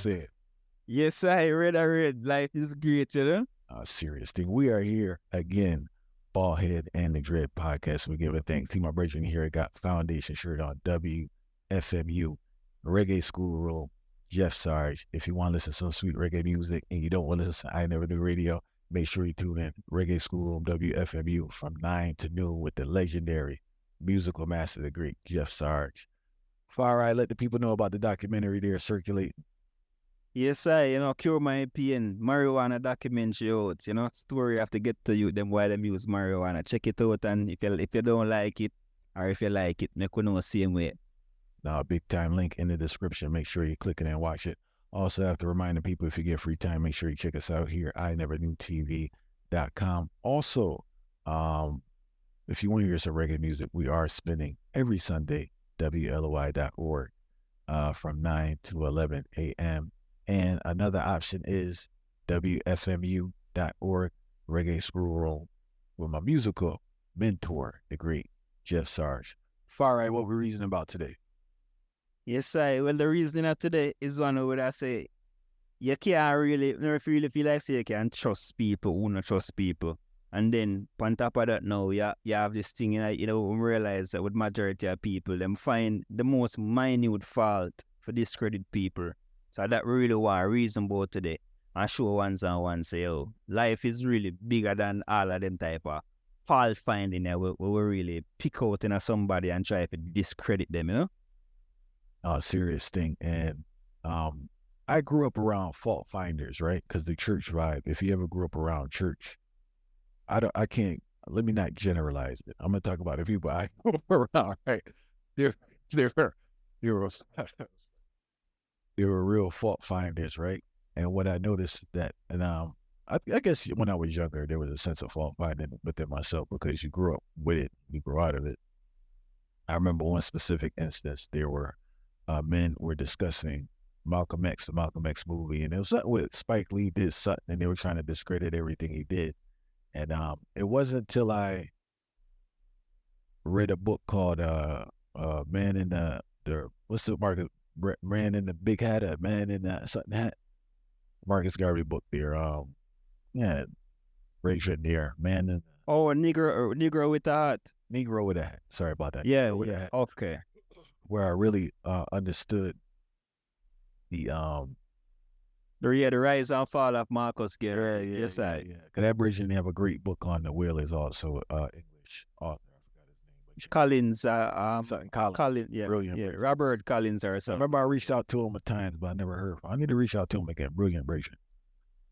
saying? Yes, I read. Life is great, you know? Serious thing. We are here again, Ballhead and the Dread Podcast. We give a thanks to my brethren here. Got Foundation shirt on WFMU, Reggae School Room, Jeff Sarge. If you want to listen to some sweet reggae music and you don't want to listen to I Never Knew Radio, make sure you tune in. Reggae School Room, WFMU, from 9 to noon with the legendary musical master of the Greek, Jeff Sarge. Far right, let the people know about the documentary there circulating. Yes, Cure My Pain, marijuana documentary out, story have to get to you, them why them use marijuana. Check it out, and if you don't like it, or if you like it, make you know the same way. Now, a big time link in the description. Make sure you click it and watch it. Also, have to remind the people, if you get free time, make sure you check us out here, ineverknewtv.com. Also, if you want to hear some reggae music, we are spinning every Sunday, WLOI.org, from 9 to 11 a.m. And another option is WFMU.org, Reggae School Room, with my musical mentor, the great Jeff Sarge. Far right, what we're reasoning about today? Yes, well, the reason of today is one where I say, you can't really, never really feel like say you can trust people who not trust people. And then, on top of that now, you have this thing, we realize that with majority of people, them find the most minute fault for discredit people. So that really what reason about today. I show ones and ones say, life is really bigger than all of them type of fault finding where we really pick out somebody and try to discredit them, Serious thing. And I grew up around fault finders, right? Because the church vibe, if you ever grew up around church, I can't, let me not generalize it. I'm going to talk about the people I grew up around, right? They're real fault finders, right? And what I noticed that, and I guess when I was younger, there was a sense of fault finding within myself because you grew up with it, you grew out of it. I remember one specific instance, there were men were discussing Malcolm X, the Malcolm X movie, and it was something with Spike Lee did something, and they were trying to discredit everything he did. And it wasn't until I read a book called Man in the what's the Marcus, Man in the Big Hat, Man in the something hat, Marcus Garvey book there. Yeah, Rachel there, Man in Negro with a hat. Negro with a hat. Sorry about that. Yeah, okay. Where I really understood the the rise and fall of Marcus Garvey. Yeah. Yes, I. Yeah. Because that bridge didn't have a great book on the wheel is also English author. I forgot his name. But Collins, something Collins. Collins, yeah, Brilliant. Yeah, Robert Collins or I something. remember I reached out to him at times, but I never heard from him. I need to reach out to him again. Brilliant.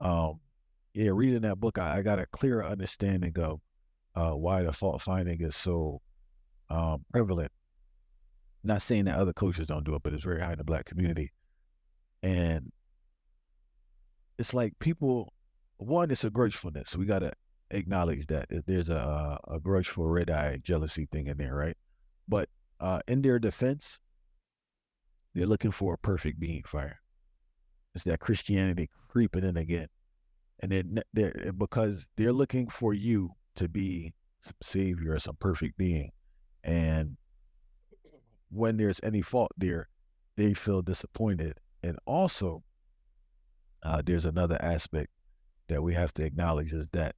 Yeah, reading that book, I got a clearer understanding of why the fault finding is so prevalent. Not saying that other cultures don't do it, but it's very high in the Black community. And it's like people, one, it's a grudgefulness. We got to acknowledge that there's a grudgeful red-eye jealousy thing in there, right? But in their defense, they're looking for a perfect being fire. It's that Christianity creeping in again. And they're because they're looking for you to be some savior or some perfect being. And when there's any fault there, they feel disappointed. And also, there's another aspect that we have to acknowledge is that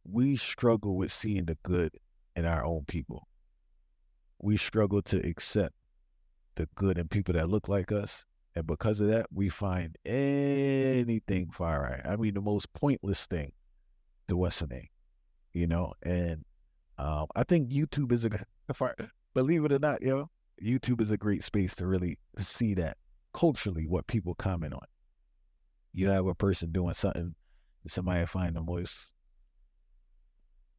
we struggle with seeing the good in our own people. We struggle to accept the good in people that look like us. And because of that, we find anything far right. I mean, the most pointless thing to what's-the-name, And I think YouTube is believe it or not, YouTube is a great space to really see that culturally what people comment on. You have a person doing something, and somebody find the most,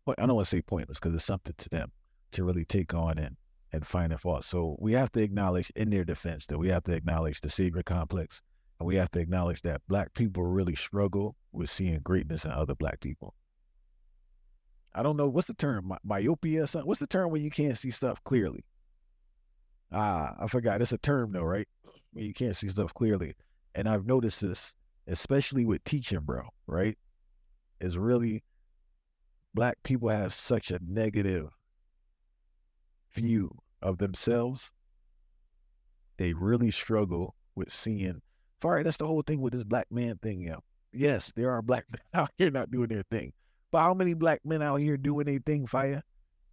I don't want to say pointless because it's something to them to really take on and find a fault. So we have to acknowledge in their defense that we have to acknowledge the savior complex, and we have to acknowledge that Black people really struggle with seeing greatness in other Black people. I don't know, what's the term, myopia or something? What's the term when you can't see stuff clearly? I forgot. It's a term though, right? When you can't see stuff clearly. And I've noticed this, especially with teaching, bro, right? Is really Black people have such a negative view of themselves. They really struggle with seeing. Far, that's the whole thing with this black man thing, Yes, there are black men out here not doing their thing. But how many black men out here doing their thing, Fire?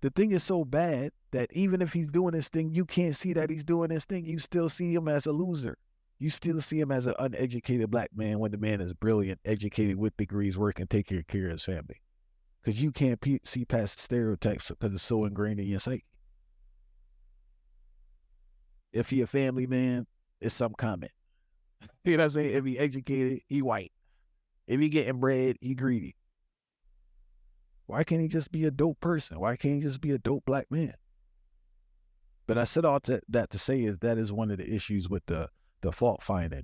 The thing is so bad that even if he's doing his thing, you can't see that he's doing his thing. You still see him as a loser. You still see him as an uneducated black man when the man is brilliant, educated with degrees, working, taking care of his family. Because you can't see past stereotypes because it's so ingrained in your psyche. If he a family man, it's some comment. You know what I'm saying? If he educated, he white. If he getting bread, he greedy. Why can't he just be a dope person? Why can't he just be a dope black man? But I said all that to say is that is one of the issues with the fault finding.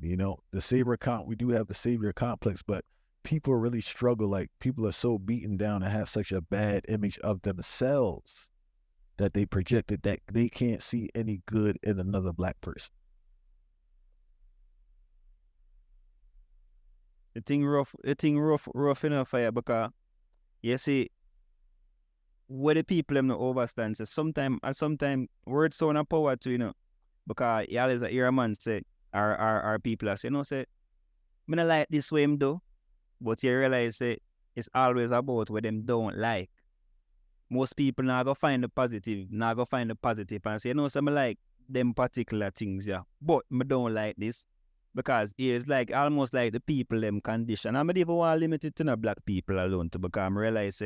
The savior we do have the savior complex, but people really struggle. Like, people are so beaten down and have such a bad image of themselves that they projected that they can't see any good in another black person. The thing rough enough for you, because you see, where the people them no overstand, so sometimes words sound a power to, because you always hear a man say, our people are say, say, me not like this way him do, but you realize say, it's always about what them don't like. Most people now go find the positive, and say, so me like them particular things, but me don't like this. Because it's like almost like the people them condition. I'm not even want to limit it to the black people alone, to because I realize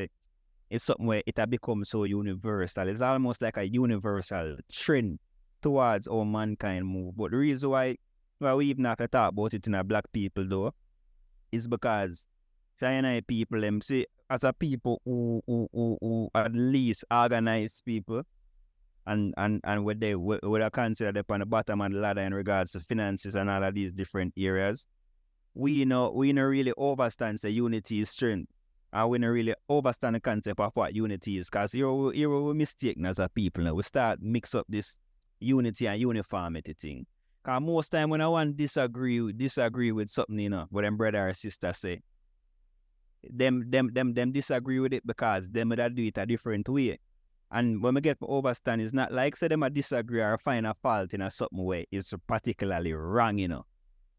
it's something where it has become so universal. It's almost like a universal trend towards how mankind move. But the reason why we even have to talk about it in a black people though is because China people them see as a people who at least organized people and what they would consider them on the bottom of the ladder in regards to finances and all of these different areas. We know really understand say unity is strength. And we don't really understand the concept of what unity is. Because here we're mistaken as a people now. We start mix up this unity and uniformity thing. Because most time when I want disagree with something, what them brother or sister say, them disagree with it because them would do it a different way. And when we get to overstand, it's not like say them a disagree or find a fault in a something way it's particularly wrong,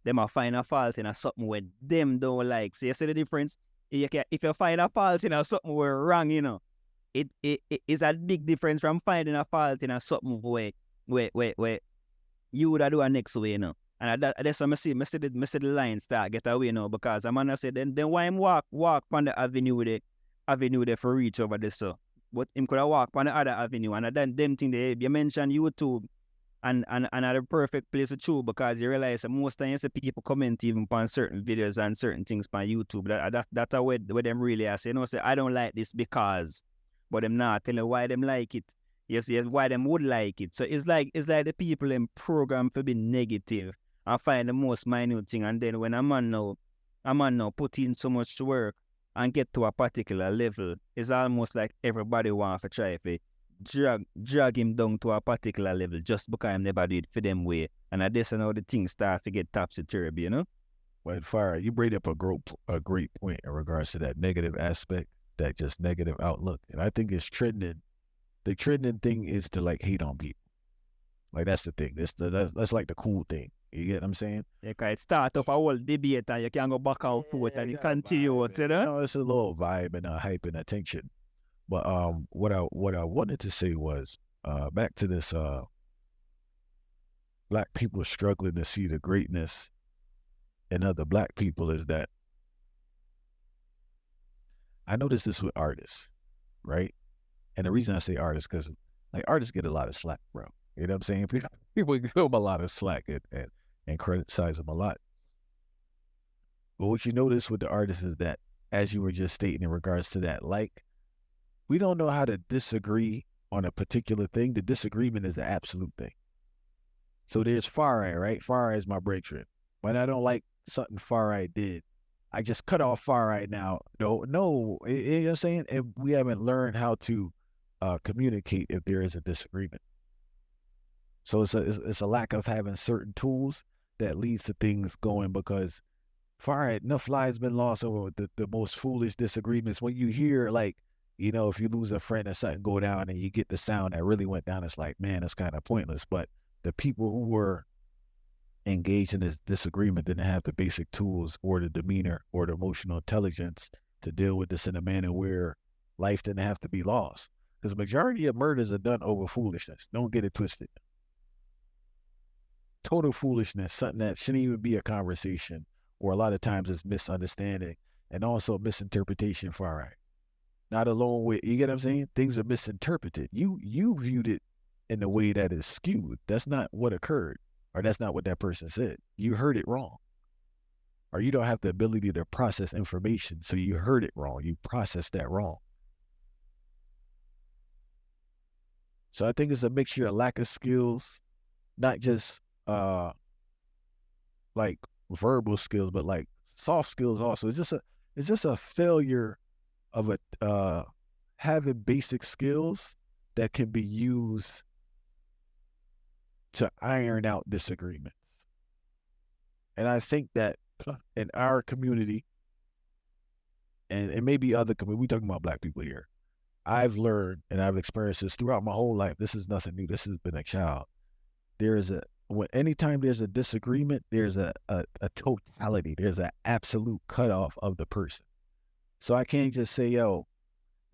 Them a find a fault in a something where them don't like. So you see the difference? If you find a fault in a something where wrong, it is a big difference from finding a fault in a something where you would do a next way, And that's what I see the line start get away now, because I'm gonna say then why him walk on the avenue there for reach over this, so. But him could have walked on the other avenue, and then them thing they you mentioned YouTube and are the perfect place to choose, because you realize that most times people comment even on certain videos and certain things on YouTube. That's where them really are saying, say I don't like this because, but them not telling why them like it. Yes, why them would like it. So it's like the people them program for being negative and find the most minute thing, and then when a man now put in so much work and get to a particular level, it's almost like everybody wants to try to drag him down to a particular level just because I'm never do it for them way. And at this how the things start to get topsy-turvy, Well, Fire, you bring up a great point in regards to that negative aspect, that just negative outlook. And I think it's trending. The trending thing is to like hate on people. Like, that's the thing. That's like the cool thing. You get what I'm saying? Yeah, it start off a whole debate and you can go back out to it and it continues, It's a little vibe and a hype and attention. But what I wanted to say was back to this black people struggling to see the greatness in other black people, is that I noticed this with artists, right? And the reason I say artists, because like artists get a lot of slack, bro. You know what I'm saying? People give them a lot of slack and criticize them a lot. But what you notice with the artists is that, as you were just stating in regards to that, like, we don't know how to disagree on a particular thing. The disagreement is the absolute thing. So there's Farai, right? Farai is my breakthrough. When I don't like something Farai did, I just cut off Farai now. No, you know what I'm saying? And we haven't learned how to communicate if there is a disagreement. So it's a lack of having certain tools that leads to things going, because Farai, enough lives been lost over the most foolish disagreements. When you hear, like, if you lose a friend or something go down and you get the sound that really went down, it's like, man, it's kind of pointless. But the people who were engage in this disagreement didn't have the basic tools or the demeanor or the emotional intelligence to deal with this in a manner where life didn't have to be lost. Because the majority of murders are done over foolishness. Don't get it twisted. Total foolishness, something that shouldn't even be a conversation, or a lot of times it's misunderstanding and also misinterpretation far right. Not alone with, you get what I'm saying? Things are misinterpreted. You viewed it in a way that is skewed. That's not what occurred, or that's not what that person said. You heard it wrong. Or you don't have the ability to process information, so you heard it wrong. You processed that wrong. So I think it's a mixture of lack of skills, not just like verbal skills, but like soft skills also. It's just a failure of having basic skills that can be used to iron out disagreements. And I think that in our community, and maybe other community, we talking about Black people here, I've learned and I've experienced this throughout my whole life. This is nothing new. This has been a child. There is anytime there's a disagreement, there's a totality. There's an absolute cutoff of the person. So I can't just say, yo,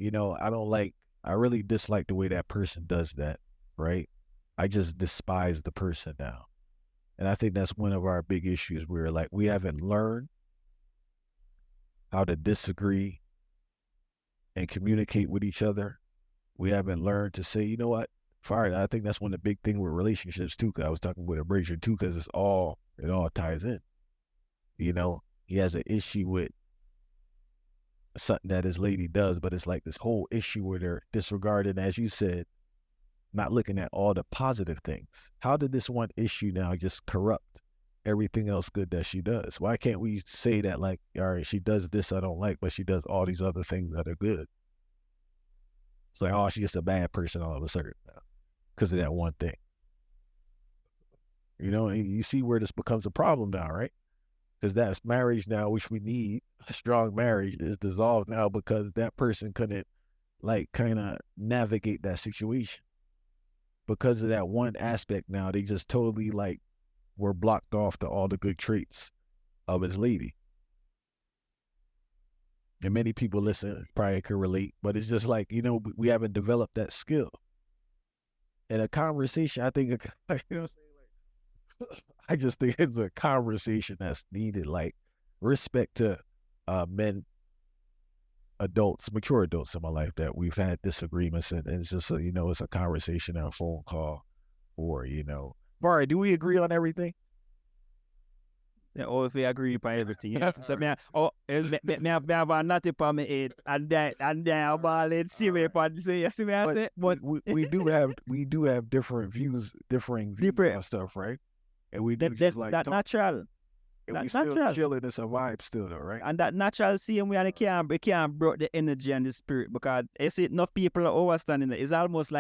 I really dislike the way that person does that, right? I just despise the person now. And I think that's one of our big issues where like we haven't learned how to disagree and communicate with each other. We haven't learned to say, you know what? Fine. I think that's one of the big things with relationships too. Cause I was talking with a Brazier too, because it all ties in. He has an issue with something that his lady does, but it's like this whole issue with her disregarding, as you said, not looking at all the positive things. How did this one issue now just corrupt everything else good that she does? Why can't we say that, like, all right, she does this I don't like, but she does all these other things that are good? It's like, oh, she's just a bad person all of a sudden now because of that one thing. And you see where this becomes a problem now, right? Because that's marriage now, which we need, a strong marriage, is dissolved now because that person couldn't, like, kind of navigate that situation. Because of that one aspect now, they just totally, like, were blocked off to all the good traits of his lady. And many people listen probably can relate, but it's just like, we haven't developed that skill. In a conversation, I think, I just think it's a conversation that's needed, like respect to men, adults, mature adults in my life that we've had disagreements, and it's just it's a conversation and a phone call, or Vari, do we agree on everything? Yeah, or if we agree upon everything. You know? So me have not upon my head and then about it see me upon say you see me I say. But we do have different views, differing views on stuff, right? And we do just like that talk. natural. And that we still natural. chilling. It's a vibe still though, right? And that natural same way, and it can't brought the energy and the spirit, because you see enough people are overstanding it. It's almost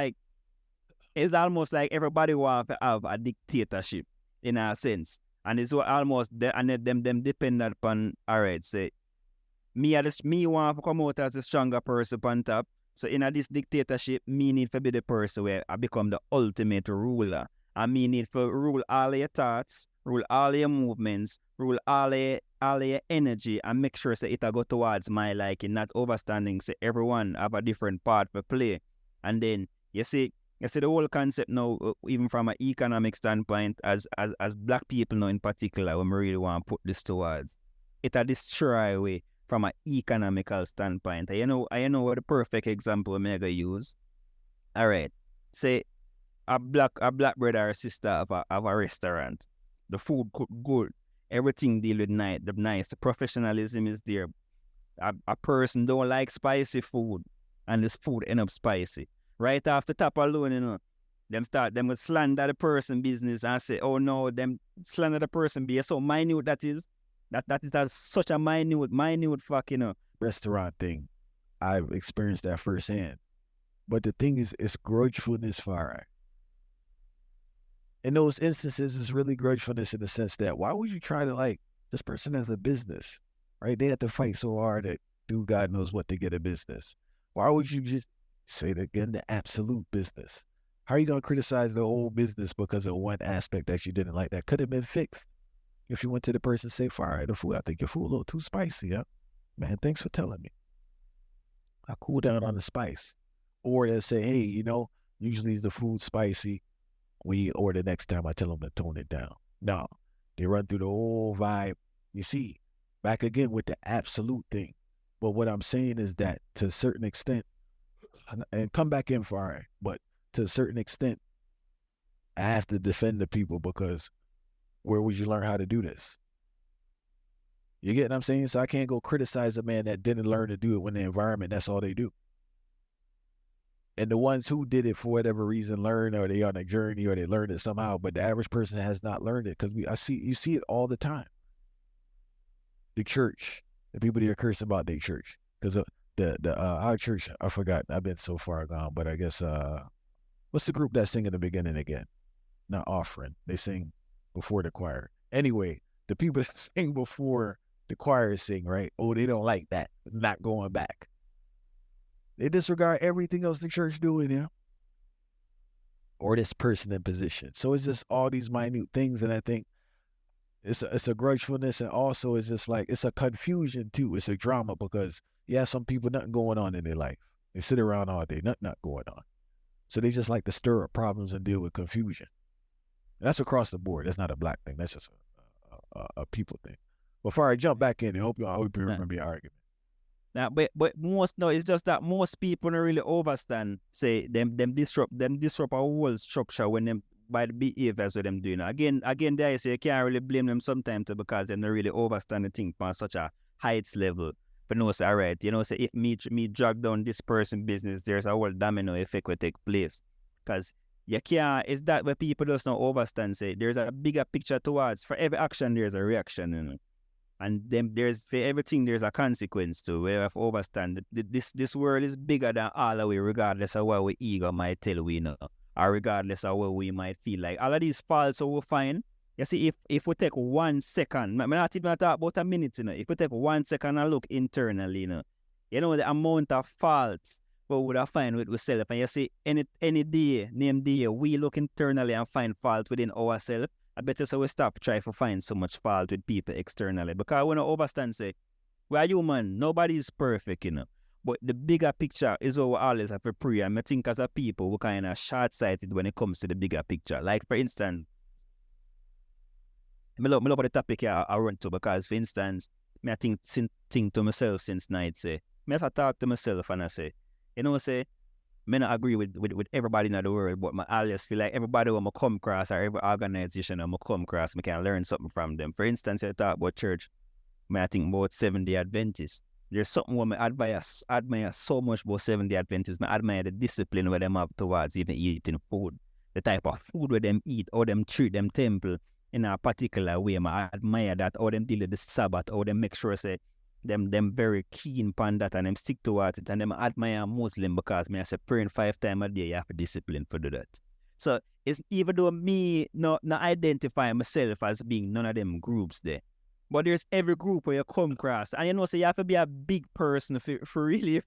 like everybody want to have a dictatorship in a sense. And it's almost and them dependent upon, all right, say me want to come out as a stronger person on top. So in this dictatorship, me need to be the person where I become the ultimate ruler. And me need to rule all your thoughts, rule all your movements, rule all your energy, and make sure say it go towards my liking, not overstanding. Say everyone have a different part to play. And then you see the whole concept now, even from an economic standpoint, as Black people now in particular, when we really want to put this towards, it a destroy way from an economical standpoint. I know what the perfect example I'm gonna use. All right, say a black brother or sister of a restaurant. The food cook good, everything deal with nice. The professionalism is there. A person don't like spicy food, and this food end up spicy. Right off the top alone, them would slander the person business and say, oh no, them slander the person be so minute that is such a minute fuck, Restaurant thing, I've experienced that firsthand. But the thing is, it's grudgefulness, Farah. In those instances, it's really grudgefulness in the sense that why would you try to, like, this person has a business, right? They have to fight so hard to do God knows what to get a business. Why would you just say it again, the absolute business? How are you going to criticize the whole business because of one aspect that you didn't like that could have been fixed? If you went to the person and say, all right, the food, I think your food a little too spicy. Yeah? Man, thanks for telling me. I cool down on the spice. Or they'll say, hey, usually is the food spicy. When you order next time, I tell them to tone it down. No, they run through the whole vibe. You see, back again with the absolute thing. But what I'm saying is that to a certain extent, and come back in for all right, but to a certain extent, I have to defend the people because where would you learn how to do this? You get what I'm saying? So I can't go criticize a man that didn't learn to do it when the environment, that's all they do. And the ones who did it for whatever reason learn, or they on a journey, or they learned it somehow. But the average person has not learned it because you see it all the time. The church, the people that are cursing about their church, because our church, I forgot. I've been so far gone, but I guess what's the group that sing in the beginning again? Not offering. They sing before the choir. Anyway, the people that sing before the choir sing, right? Oh, they don't like that. Not going back. They disregard everything else the church doing, yeah. Or this person in position. So it's just all these minute things, and I think it's a grudgefulness, and also it's just like it's a confusion too. It's a drama because some people nothing going on in their life. They sit around all day, nothing not going on. So they just like to stir up problems and deal with confusion. And that's across the board. That's not a black thing. That's just a people thing. Before I jump back in, I hope you remember your argument. Now, but it's just that most people don't really understand. Say them disrupt our whole structure when them by the behaviors of them doing. Again, there you say you can't really blame them sometimes because they don't really understand the thing on such a heights level. But no, say all right, say if me drag down this person business, there's a whole domino effect will take place. Because you can't. It's that where people just don't understand. Say there's a bigger picture towards. For every action, there's a reaction. And then there's for everything there's a consequence to. We have to understand that this world is bigger than all of we, regardless of what we ego might tell we know, or regardless of what we might feel like. All of these faults we find. You see, if we take 1 second, I'm not even talk about a minute, if we take 1 second and look internally, the amount of faults we would have find with ourselves. And you see, any day, name day, we look internally and find fault within ourselves. I better so we stop trying to find so much fault with people externally. Because when I understand, say, we are human, nobody is perfect, But the bigger picture is what we always have to pray. And I think as a people, we're kind of short-sighted when it comes to the bigger picture. Like, for instance, I love the topic here I run to because, for instance, I think to myself since night, say, I talk to myself and I say, say, I not agree with everybody in the world, but I always feel like everybody when I come across or every organization I come across, I can learn something from them. For instance, I talk about church, I think about Seventh-day Adventists. There's something where I admire so much about Seventh-day Adventists. I admire the discipline where them have towards even eating food, the type of food where them eat, or them treat them temple in a particular way. I admire that, or them deal with the Sabbath, or them make sure say them very keen upon that and them stick towards it, and them admire Muslim because me I say praying 5 times a day, you have to discipline for do that. So it's even though me not identify myself as being none of them groups there, but there's every group where you come across, and so you have to be a big person for really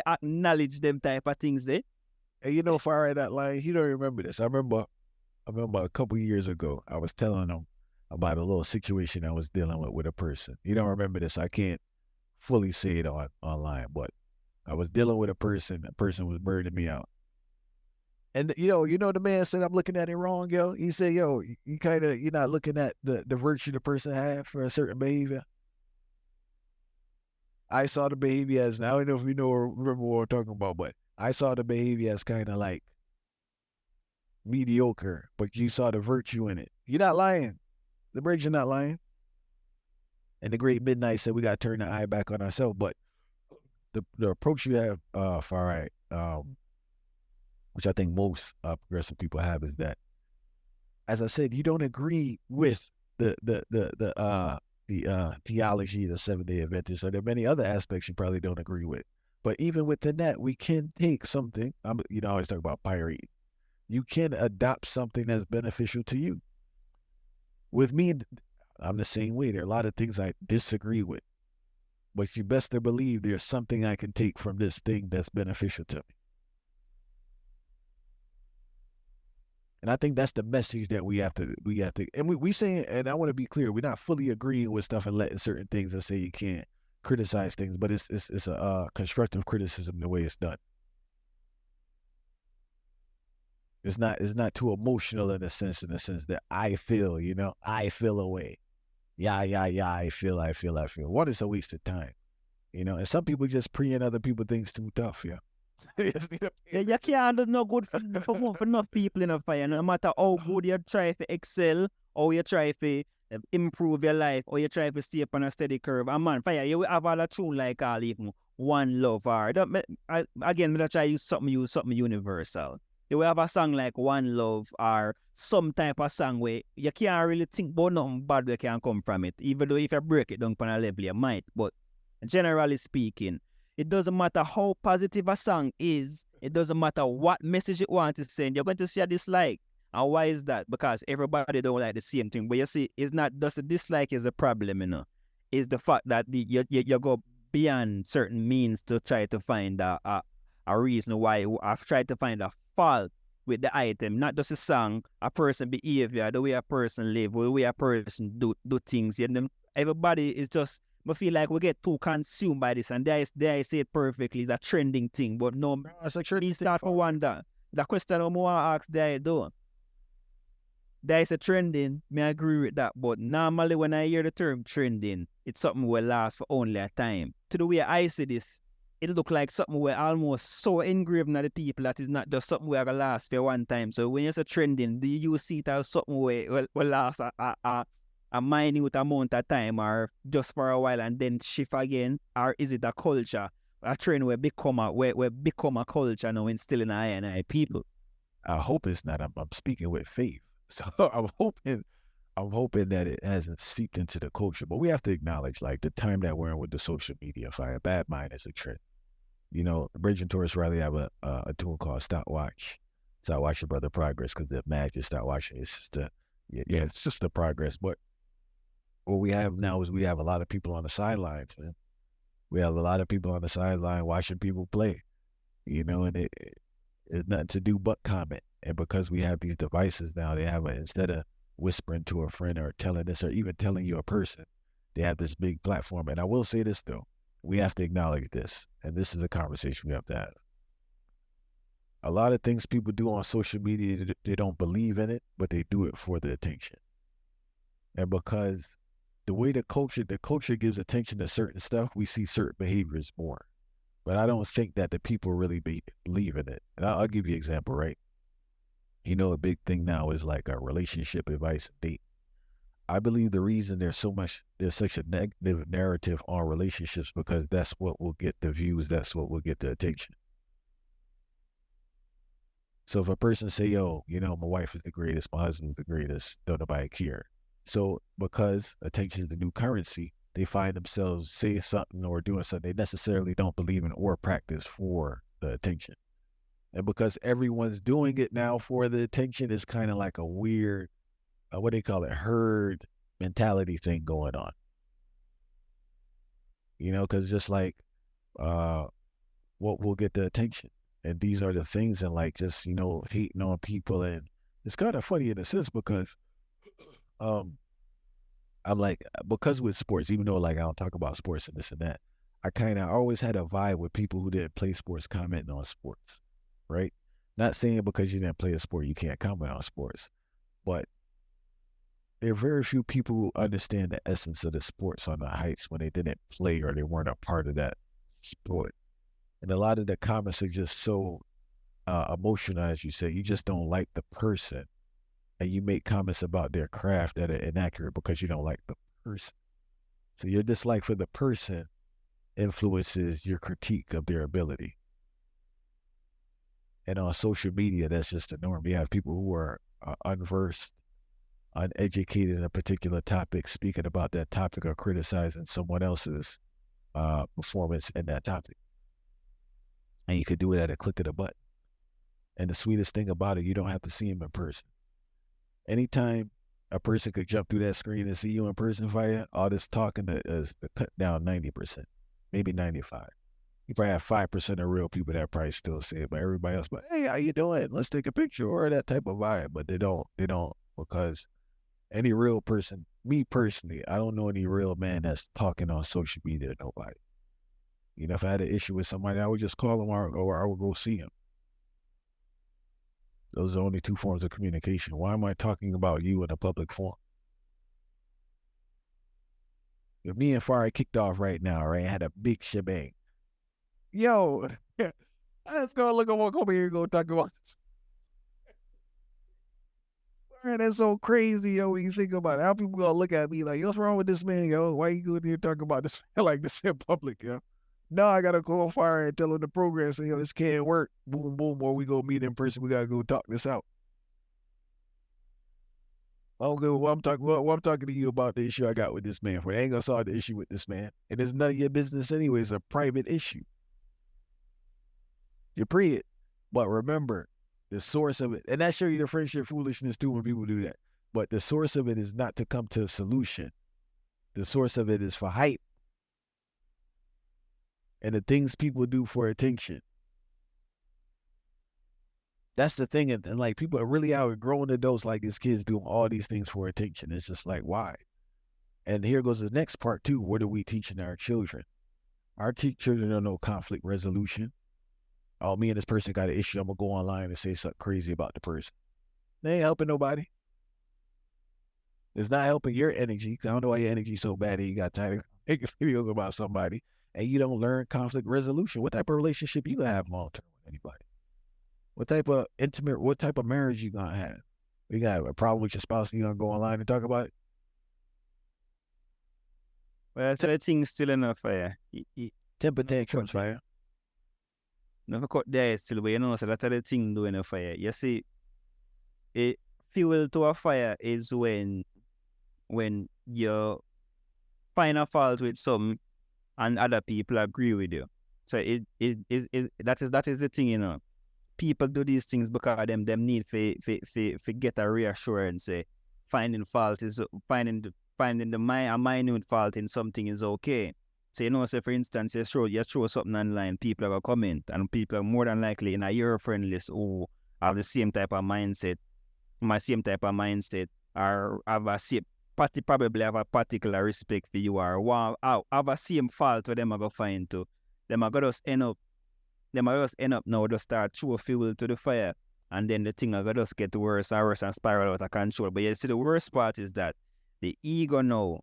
acknowledge them type of things there. And if I write that line, you don't remember this. I remember a couple years ago, I was telling them about a little situation I was dealing with a person. You don't remember this. I can't fully say it online, but I was dealing with a person. The person was burning me out. And the man said, I'm looking at it wrong, yo. He said, yo, you're not looking at the virtue the person had for a certain behavior. I saw the behavior as, I don't know if you know or remember what we're talking about, but I saw the behavior as kind of like mediocre, but you saw the virtue in it. You're not lying. The bridge, you're not lying. And the great midnight said we got to turn the eye back on ourselves. But the approach you have, far right, which I think most progressive people have, is that, as I said, you don't agree with the theology of the Seventh-day Adventists. So there are many other aspects you probably don't agree with. But even within that, we can take something. I always talk about pirating. You can adopt something that's beneficial to you. With me, I'm the same way. There are a lot of things I disagree with. But you best to believe there's something I can take from this thing that's beneficial to me. And I think that's the message that we have to, and we saying, and I want to be clear, we're not fully agreeing with stuff and letting certain things and say you can't criticize things, but it's a constructive criticism the way it's done. It's not too emotional in the sense that I feel, I feel away. Yeah, I feel. One is a waste of time, and some people just preying other people things too tough, yeah. Yeah, you can't do no good for enough people in a fire. No matter how good you try to excel, or you try to improve your life, or you try to stay up on a steady curve. And man, fire, you will have all a tune like all even One Love or again, I try use something universal. You will have a song like One Love or some type of song where you can't really think about nothing bad that can come from it. Even though if you break it down on a level, you might. But generally speaking, it doesn't matter how positive a song is. It doesn't matter what message it wants to send. You're going to see a dislike. And why is that? Because everybody don't like the same thing. But you see, it's not just the dislike is a problem, It's the fact that you go beyond certain means to try to find a reason why I've tried to find a fault with the item, not just a song, a person behavior, the way a person live, the way a person do things. Everybody is just, I feel like we get too consumed by this, and there I say it perfectly, it's a trending thing, but no, it's like trending. Start to wonder. The question I'm going to ask there, though, there is a trending, I agree with that, but normally when I hear the term trending, it's something will last for only a time. To the way I see this, it look like something where almost so engraved in the people that it's not just something where will last for one time. So when you say trending, do you see it as something where will last a minute amount of time or just for a while and then shift again? Or is it a culture, a trend where become a culture now instilling I and I people? I hope it's not. I'm speaking with faith. So I'm hoping that it hasn't seeped into the culture. But we have to acknowledge, like, the time that we're in with the social media fire. Bad mind is a trend. Bridge and Taurus Riley have a tune called Stop Watch. Stop Watching Brother Progress, because the magic stop watching. It's just it's just the progress. But what we have now is we have a lot of people on the sidelines, man. We have a lot of people on the sideline watching people play, and it's nothing to do but comment. And because we have these devices now, they have instead of whispering to a friend or telling this or even telling you a person, they have this big platform. And I will say this, though. We have to acknowledge this, and this is a conversation we have to have. A lot of things people do on social media, they don't believe in it, but they do it for the attention. And because the way the culture gives attention to certain stuff, we see certain behaviors more. But I don't think that the people really believe in it. And I'll give you an example, right? A big thing now is like a relationship advice and date. I believe the reason there's such a negative narrative on relationships because that's what will get the views, that's what will get the attention. So if a person say, yo, my wife is the greatest, my husband's the greatest, don't nobody care. So because attention is the new currency, they find themselves saying something or doing something they necessarily don't believe in or practice for the attention. And because everyone's doing it now for the attention, it's kind of like a weird, what they call it, herd mentality thing going on. Because just like what will get the attention. And these are the things, and like just, hating on people. And it's kind of funny in a sense because I'm like, because with sports, even though like I don't talk about sports and this and that, I kind of always had a vibe with people who didn't play sports commenting on sports, right? Not saying because you didn't play a sport, you can't comment on sports, but there are very few people who understand the essence of the sports on the heights when they didn't play or they weren't a part of that sport. And a lot of the comments are just so emotional, as you say. You just don't like the person, and you make comments about their craft that are inaccurate because you don't like the person. So your dislike for the person influences your critique of their ability. And on social media, that's just the norm. You have people who are unversed, uneducated in a particular topic, speaking about that topic or criticizing someone else's performance in that topic. And you could do it at a click of a button. And the sweetest thing about it, you don't have to see him in person. Anytime a person could jump through that screen and see you in person, Fire, all this talking is cut down 90%, maybe 95%. You probably have 5% of real people that probably still say it, but everybody else, but hey, how you doing? Let's take a picture, or that type of vibe. But they don't because any real person, me personally, I don't know any real man that's talking on social media to nobody. You know, if I had an issue with somebody, I would just call them or I would go see them. Those are the only two forms of communication. Why am I talking about you in a public forum? If me and Fari kicked off right now, right, had a big shebang. Yo, let's go look at what over here and go talk about this. Man, that's so crazy, yo, when you think about it. How people gonna look at me like, what's wrong with this man, yo? Why you going here talking about this man like this in public, yo? No, I gotta call Fire and tell him the program, say, yo, this can't work. Boom, boom, or we go meet in person. We gotta go talk this out. Okay, well, I'm talking to you about the issue I got with this man. For I ain't gonna solve the issue with this man. And it's none of your business anyway. It's a private issue. You pre it. But remember, the source of it, and that shows you the friendship foolishness too when people do that. But the source of it is not to come to a solution. The source of it is for hype. And the things people do for attention. That's the thing. And like people are really out growing adults like these kids doing all these things for attention. It's just like, why? And here goes the next part too. What are we teaching our children? Our children don't know conflict resolution. Oh, me and this person got an issue. I'm going to go online and say something crazy about the person. They ain't helping nobody. It's not helping your energy. I don't know why your energy's so bad that you got tired of making videos about somebody and you don't learn conflict resolution. What type of relationship you going to have long term with anybody? What type of marriage you going to have? You got a problem with your spouse and you going to go online and talk about it? Well, so the thing's still enough fire. Temper tantrums, fire. Never cut there still, but you know, so that's the thing doing a fire. You see, it fuel to a fire is when you find a fault with some and other people agree with you. So that is the thing, you know. People do these things because them need to get a reassurance. Finding fault is finding the a minute fault in something is okay. So you know, say for instance, you throw something online, people are gonna comment, and people are more than likely in a your friend list who have the same type of mindset, or probably have a particular respect for you, or have a same fault where them are gonna find too. Them are gonna just end up now just start throw fuel to the fire, and then the thing are gonna just get worse and worse and spiral out of control. But you see, the worst part is that the ego now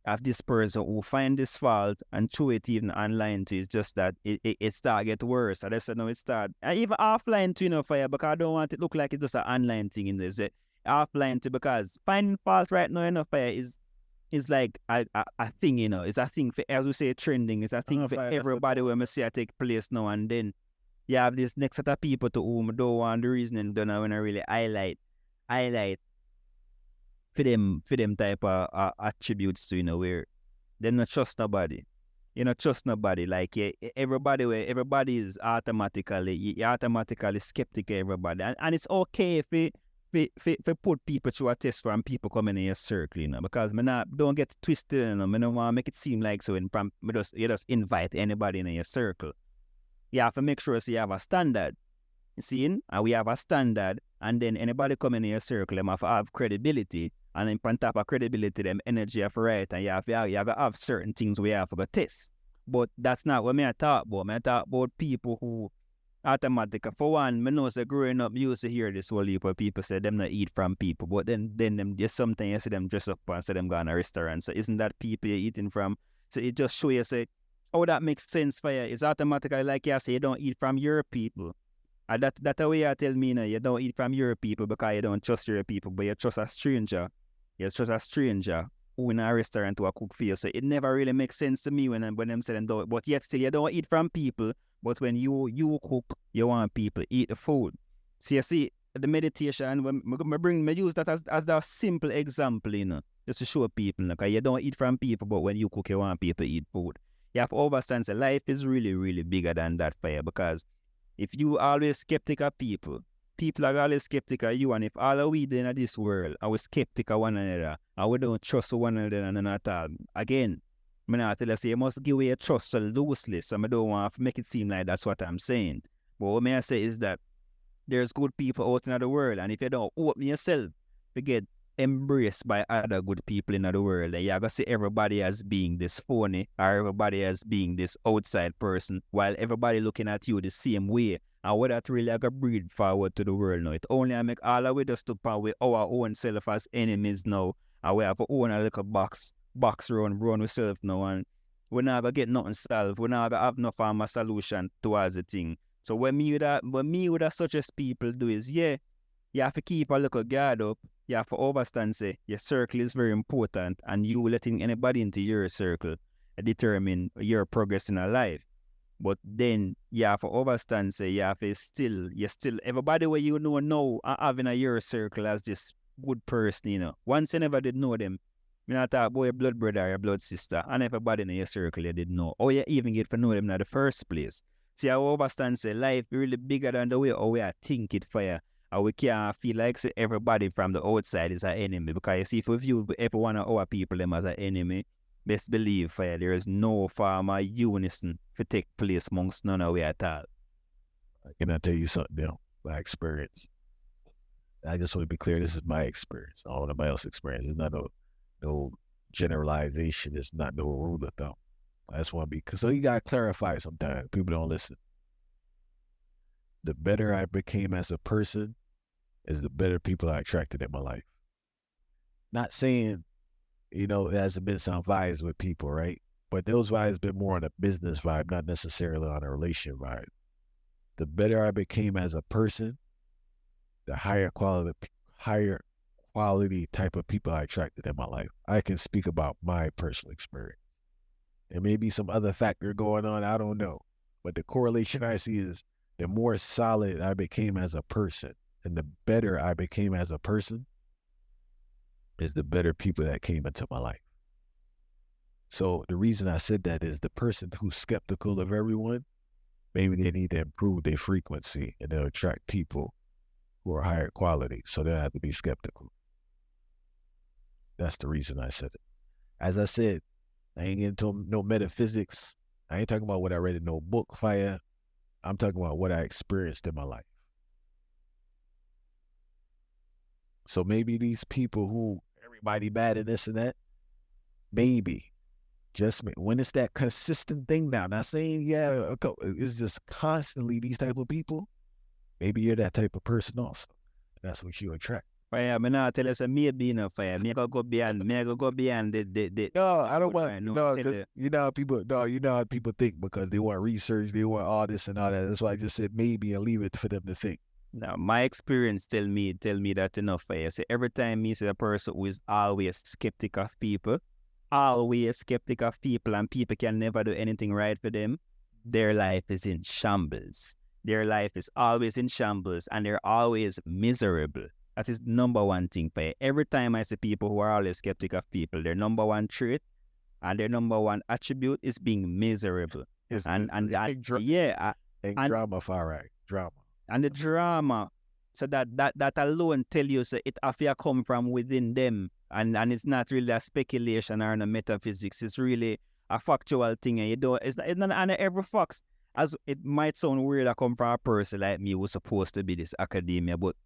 of this person who find this fault and throw it even online to is just that it start get worse. And that's now it start even offline too, you know, fire, because I don't want it to look like it's just an online thing in this. Offline too, because finding fault right now, you know, fire is like a thing, you know. It's a thing for, as we say, trending. It's a thing for everybody when we see it take place now and then. You have this next set of people to whom don't want the reasoning done when I really highlight for them type of attributes to, you know, where they not trust nobody. You not trust nobody. Like everybody is automatically skeptical of everybody. And it's okay if put people through a test from people coming in your circle, you know, because don't get twisted, you know. I don't want to make it seem like so you just invite anybody in your circle. You have to make sure so you have a standard. You see, and we have a standard, and then anybody coming in your circle, them have to have credibility, and then on top of credibility, them energy have right, and you have to have certain things we have to go test. But that's not what I talk about. I talk about people who automatic. For one, I know say growing up, you used to hear this whole heap of people say them not eat from people, but then them just sometimes you see them dress up and say them go in a restaurant. So isn't that people you're eating from? So it just show you say, oh, that makes sense for you. It's automatically like you say you don't eat from your people. And that the way you tell me now, you don't eat from your people because you don't trust your people, but you trust a stranger. You trust a stranger who in a restaurant who cook for you. So it never really makes sense to me when them say them don't. But yet still you don't eat from people. But when you cook, you want people eat the food. So you see, the meditation, when I use that as the simple example, you know, just to show people, because you don't eat from people, but when you cook, you want people eat food. You have to understand that life is really, really bigger than that for you, because if you always skeptical of people are always skeptical of you, and if all of we in this world are skeptical of one another, and we don't trust one another and at all, again, I not tell you, say you must give away your trust so loosely, so I don't want to make it seem like that's what I'm saying. But what may I say is that there's good people out in the world, and if you don't open yourself to get embraced by other good people in the world, then you're going to see everybody as being this phony or everybody as being this outside person, while everybody looking at you the same way. And what that really like a breed forward to the world now. It only make all of we just to power with our own self as enemies now, and we have our own a little box run ourselves now, and we're not going to get nothing solved. We're not going to have no form of solution towards the thing. So what me with that such as people do is, yeah, you have to keep a little guard up. You have to understand, say, your circle is very important, and you letting anybody into your circle determine your progress in a life. But then you have to understand, say, you still, everybody where you know now having a your circle as this good person, you know. Once you never did know them, you not talk about your blood brother or your blood sister, and everybody in your circle you did know, or you even get to know them in the first place. See, I understand, say, life really bigger than the way how we think it for you. And we can't feel like, say, everybody from the outside is an enemy. Because you see, if we view every one of our people them as an enemy, best believe for you, there is no form of unison to take place amongst none of we at all. Can I tell you something, you know, my experience? I just want to be clear, this is my experience. I don't know nobody else's experience. It's not no generalization. It's not no rule of thumb. I just want to be, so you got to clarify sometimes. People don't listen. The better I became as a person is the better people I attracted in my life. Not saying, you know, it hasn't been some vibes with people, right? But those vibes been more on a business vibe, not necessarily on a relation vibe. The better I became as a person, the higher quality type of people I attracted in my life. I can speak about my personal experience. There may be some other factor going on, I don't know. But the correlation I see is the more solid I became as a person and the better I became as a person is the better people that came into my life. So the reason I said that is the person who's skeptical of everyone, maybe they need to improve their frequency and they'll attract people who are higher quality. So they'll have to be skeptical. That's the reason I said it. As I said, I ain't into no metaphysics. I ain't talking about what I read in no book fire. I'm talking about what I experienced in my life. So maybe these people who everybody bad at this and that, maybe, just when it's that consistent thing now, not saying, yeah, it's just constantly these type of people, maybe you're that type of person also. That's what you attract. Fire, me not tell you, say, me be no fire. Me go beyond the. No, I don't want, no, because you know how people think because they want research, they want all this and all that. That's why I just said maybe and leave it for them to think. Now, my experience tell me that enough for you. Say, every time me see a person who is always skeptic of people, and people can never do anything right for them, their life is in shambles. Their life is always in shambles, and they're always miserable. That is number one thing for you. Every time I see people who are always skeptic of people, their number one trait and their number one attribute is being miserable. Drama, far right, drama. And the drama, so that alone tell you, so it have to come from within them, and it's not really a speculation or a metaphysics. It's really a factual thing, and it's not and every facts. As it might sound weird, to come from a person like me who's supposed to be this academia, but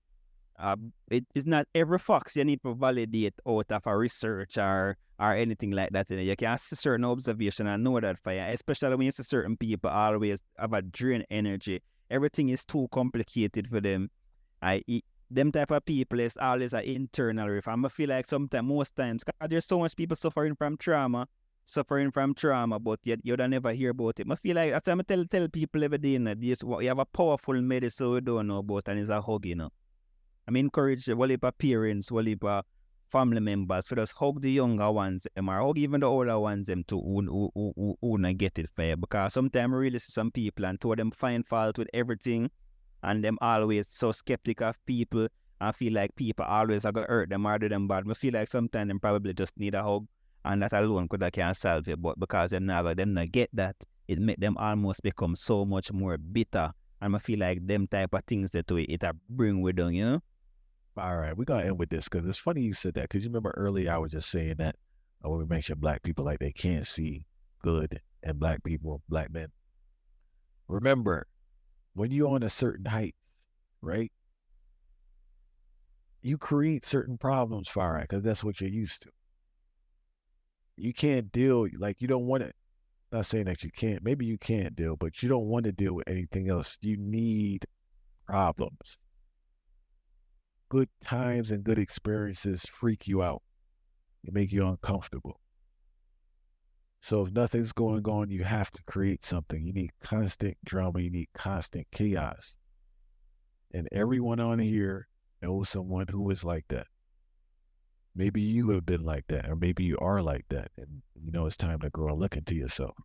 it is not every facts you need to validate out of a research or anything like that. You can see certain observation and know that for you, especially when you see certain people always have a drain energy. Everything is too complicated for them. Them type of people is always an internal riff. I feel like most times, because there's so much people suffering from trauma, but yet you don't never hear about it. I feel like, as I tell people every day, you have a powerful medicine we don't know about, and it's a hug, you know. I encourage all the parents, all the family members to just hug the younger ones, or hug even the older ones, them to who not get it fair. Because sometimes I really see some people and to them find fault with everything, and them always so skeptic of people. I feel like people always are going to hurt them or do them bad. I feel like sometimes them probably just need a hug, and that alone could can solve it. But because them not get that, it make them almost become so much more bitter. And I feel like them type of things that it bring with them, you know? All right, we're going to end with this because it's funny you said that because you remember earlier I was just saying that or when we mention black people like they can't see good in black people, black men. Remember, when you're on a certain height, right, you create certain problems, Farah, because that's what you're used to. You can't deal, like, you don't want to, not saying that you can't, maybe you can't deal, but you don't want to deal with anything else. You need problems. Good times and good experiences freak you out. They make you uncomfortable. So if nothing's going on, you have to create something. You need constant drama. You need constant chaos. And everyone on here knows someone who is like that. Maybe you have been like that, or maybe you are like that. And you know it's time to go and look into yourself.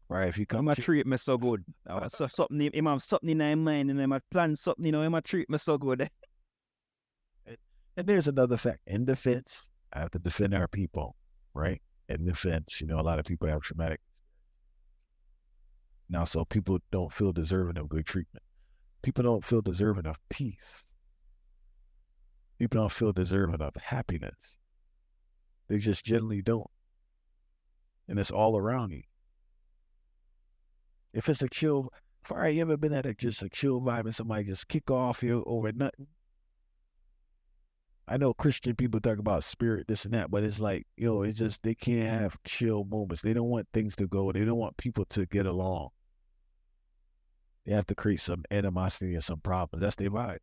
Right? If you come Him treat me so good. So something him have something in my mind and him plan something, you know, him treat me so good. And there's another fact. In defense, I have to defend our people, right? In defense, you know, a lot of people have traumatic. Now, so people don't feel deserving of good treatment. People don't feel deserving of peace. People don't feel deserving of happiness. They just generally don't. And it's all around you. If it's a chill, Fire, you ever been at just a chill vibe and somebody just kick off you over nothing? I know Christian people talk about spirit, this and that, but it's like, it's just, they can't have chill moments. They don't want things to go. They don't want people to get along. They have to create some animosity and some problems. That's their vibe.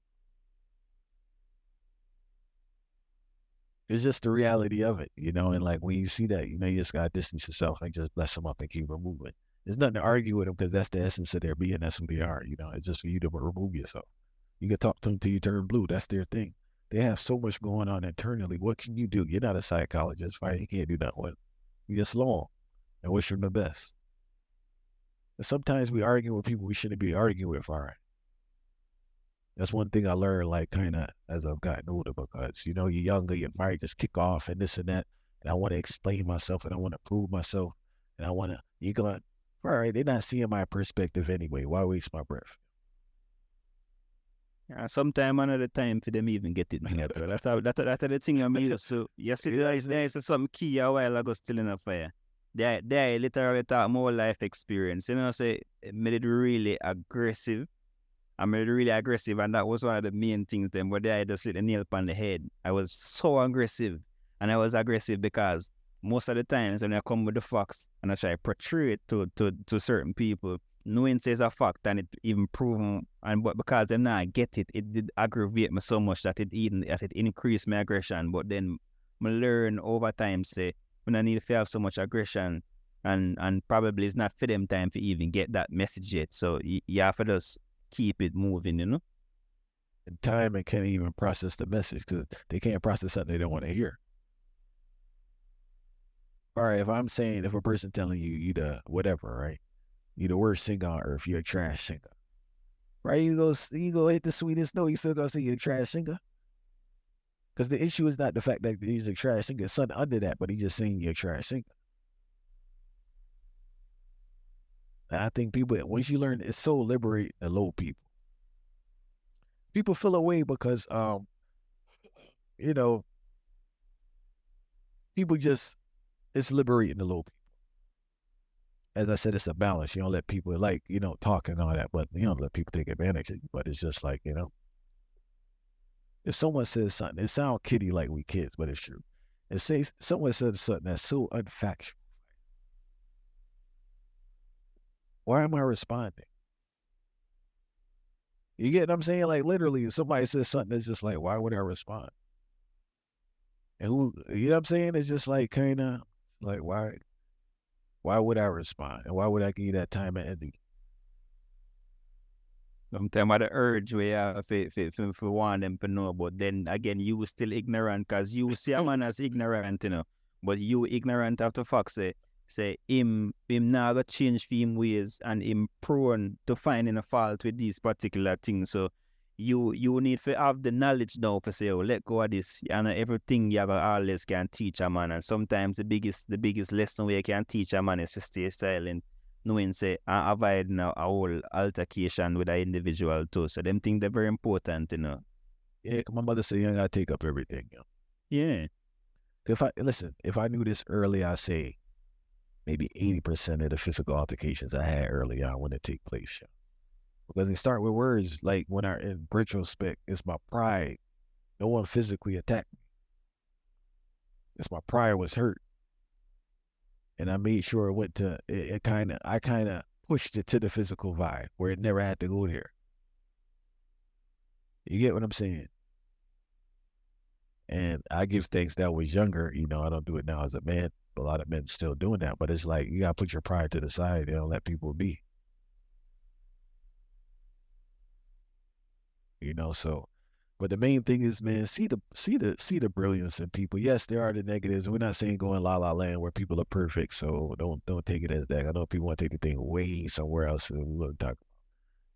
It's just the reality of it, and like when you see that, you just got to distance yourself and just bless them up and keep it moving. There's nothing to argue with them because that's the essence of their being. That's who they are. It's just for you to remove yourself. You can talk to them till you turn blue. That's their thing. They have so much going on internally. What can you do? You're not a psychologist, right? You can't do that one. You just long and wish them the best. And sometimes we argue with people we shouldn't be arguing with, all right? That's one thing I learned, like, kind of as I've gotten older, because, you're younger, you might just kick off and this and that. And I want to explain myself and I want to prove myself. And I want to, you're going, all right, they're not seeing my perspective anyway. Why waste my breath? Sometime another time for them even get it. That's the thing I mean. So yes, there's something key a while ago still in a fire. They literally talk more life experience. Say made it really aggressive. I made it really aggressive, and that was one of the main things. Then, but I just hit the nail upon the head. I was so aggressive, and I was aggressive because most of the times when I come with the facts and I try to portray it to certain people, knowing says a fact and it even proven, but because they not get it, it did aggravate me so much that it increased my aggression. But then I learn over time, say, when I need to have so much aggression, and probably it's not for them time to even get that message yet. So you have to just keep it moving, And time and can't even process the message because they can't process something they don't want to hear. All right, if I'm saying, if a person telling you the whatever, right? You the worst singer on earth, you're a trash singer. Right? You go hit the sweetest note, you still gonna say you're a trash singer? Because the issue is not the fact that he's a trash singer, it's something under that, but he's just saying you're a trash singer. And I think people, once you learn, it's so liberating to low people. People feel away because, people just, it's liberating to low people. As I said, it's a balance. You don't let people talk and all that, but you don't let people take advantage of you. But it's just like, if someone says something, it sounds kiddie like we kids, but it's true. It says someone says something that's so unfactual. Why am I responding? You get what I'm saying? Like literally, if somebody says something that's just like, why would I respond? And who, you know what I'm saying? It's just like kind of like, why would I respond? And why would I give you that time and energy? Sometimes I the urge where you have to want them to know, but then again, you still ignorant because you see a man as ignorant, but you ignorant of the fact, say him now got change for him ways and him prone to finding a fault with these particular things. So you need to have the knowledge now to say, let go of this. And everything you have always can teach a man. And sometimes the biggest lesson we can teach a man is to stay silent, knowing say and avoid a whole altercation with an individual too. So them things they're very important, Yeah, my mother said you don't gotta take up everything, Yeah. If I knew this early, I say maybe 80% of the physical altercations I had early on when it take place. Because they start with words like when I in retrospect, it's my pride. No one physically attacked me. It's my pride was hurt. And I made sure it went to I kinda pushed it to the physical vibe where it never had to go there. You get what I'm saying? And I give thanks that I was younger. I don't do it now as a man. A lot of men still doing that, but it's like you gotta put your pride to the side and let people be. So but the main thing is, man, see the brilliance in people. Yes, there are the negatives. We're not saying go in la la land where people are perfect, so don't take it as that. I know people want to take the thing way somewhere else and we will talk.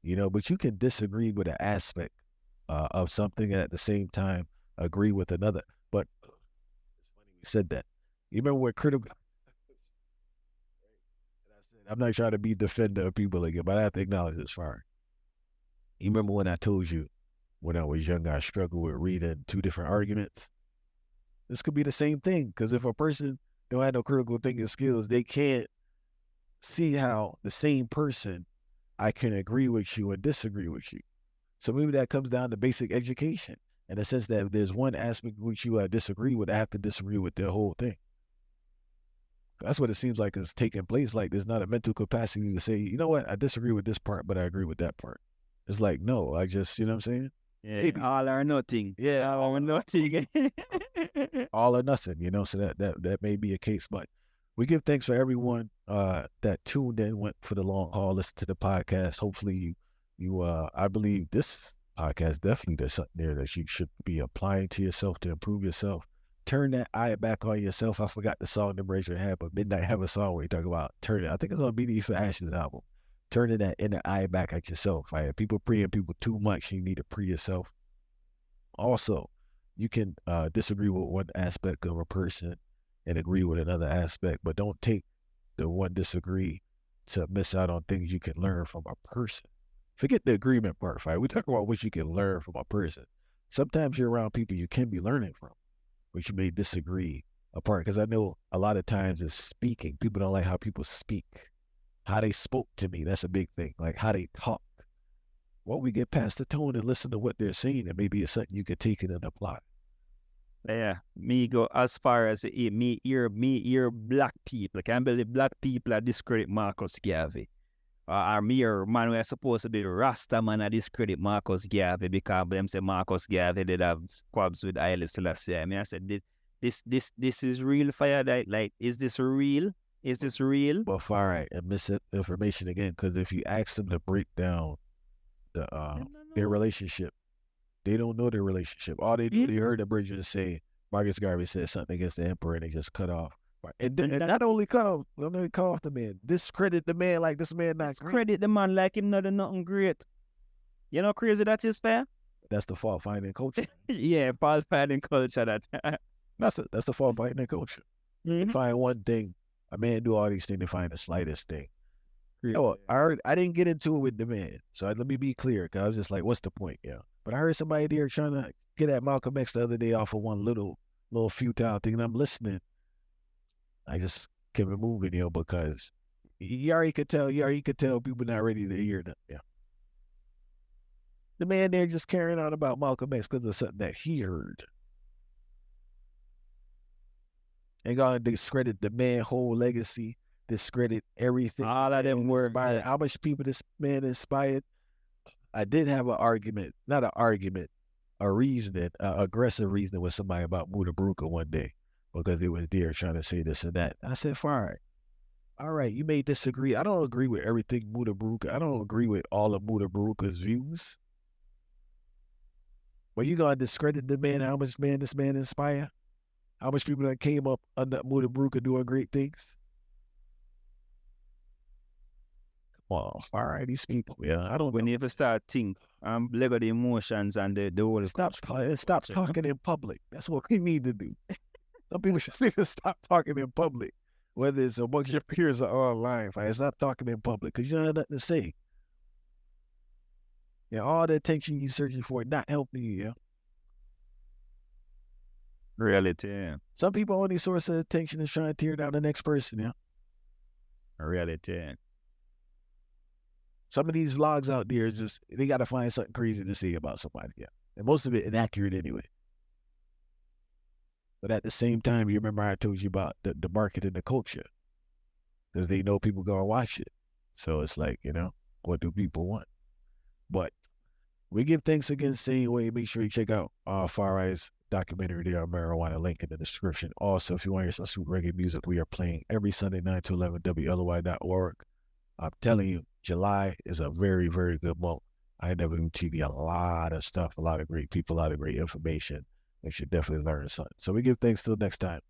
But you can disagree with an aspect of something and at the same time agree with another. But it's funny we said that. You remember what critical? I'm not trying to be defender of people again, but I have to acknowledge this far. You remember when I told you when I was younger I struggled with reading two different arguments? This could be the same thing because if a person don't have no critical thinking skills, they can't see how the same person I can agree with you and disagree with you. So maybe that comes down to basic education in the sense that if there's one aspect which you disagree with, I have to disagree with the whole thing. That's what it seems like is taking place. Like there's not a mental capacity to say, you know what, I disagree with this part, but I agree with that part. It's like, no, I just, you know what I'm saying? Yeah, maybe. All or nothing. Yeah, all or nothing. All or nothing, So that may be a case, but we give thanks for everyone that tuned in, went for the long haul, listened to the podcast. Hopefully I believe this podcast definitely there's something there that you should be applying to yourself to improve yourself. Turn that eye back on yourself. I forgot the song the Razor had, but Midnight have a song where you talk about turn it. I think it's on BD for Ashes album. Turning that inner eye back at yourself. Right? People preying people too much. You need to pre yourself. Also, you can disagree with one aspect of a person and agree with another aspect, but don't take the one disagree to miss out on things you can learn from a person. Forget the agreement part, right? We talk about what you can learn from a person. Sometimes you're around people you can be learning from, but you may disagree apart. Because I know a lot of times it's speaking. People don't like how people speak, how they spoke to me. That's a big thing. Like how they talk. Well, we get past the tone and listen to what they're saying, and maybe it's something you could take it and apply. Yeah, me go as far as me hear black people. I can't believe black people are discredit Marcus Garvey. Or me or man we're supposed to be Rasta man I discredit Marcus Garvey because them say Marcus Garvey did have squabs with Haile Selassie. I mean I said this is real fire that like is this real? Is this real? Well, all right, and misinformation again, because if you ask them to break down their relationship, they don't know their relationship. All they do, they heard the bridges say Marcus Garvey said something against the emperor, and they just cut off. And not only cut off the man, discredit the man like this man not discredit the man like him not nothing great. You know crazy that is fair? That's the fault finding culture. Yeah, fault finding culture that that's the fault finding culture. Mm-hmm. They find one thing. A man do all these things to find the slightest thing. Oh, I didn't get into it with the man. So let me be clear, because I was just like, what's the point? Yeah. But I heard somebody there trying to get at Malcolm X the other day off of one little futile thing, and I'm listening. I just kept it moving, because you already could tell people not ready to hear that. Yeah. The man there just carrying on about Malcolm X because of something that he heard. And going to discredit the man's whole legacy, discredit everything. All of them were inspired. How much people this man inspired. I did have an argument, not an argument, a reasoning, aggressive reasoning with somebody about Muda Baruka one day because it was there trying to say this and that. I said, fine. All right, you may disagree. I don't agree with everything Muda Baruka. I don't agree with all of Muda Baruka's views. But you gonna discredit the man, how much man this man inspire? How much people that came up under Muda Baruka doing great things? Come on, all right, these people, yeah. I don't. When you ever start think, leg of the emotions and the whole. Stop talking in public. That's what we need to do. Some people just need to stop talking in public, whether it's amongst your peers or online. Stop talking in public because you don't have nothing to say. Yeah, all the attention you're searching for not helping you, yeah. Reality, yeah. Some people only source of attention is trying to tear down the next person, yeah. Reality, yeah. Some of these vlogs out there is just, they got to find something crazy to say about somebody, yeah. And most of it inaccurate anyway. But at the same time, you remember I told you about the market and the culture. Because they know people going to watch it. So it's like, you know, what do people want? But we give thanks again, same way. Make sure you check out Far Eyes documentary there on marijuana, link in the description. Also, if you want to hear some reggae music, we are playing every Sunday 9 to 11, WLOY.org. I'm telling you, July is a very, very good month. I never TV a lot of stuff, a lot of great people, a lot of great information. You should definitely learn something. So we give thanks till next time.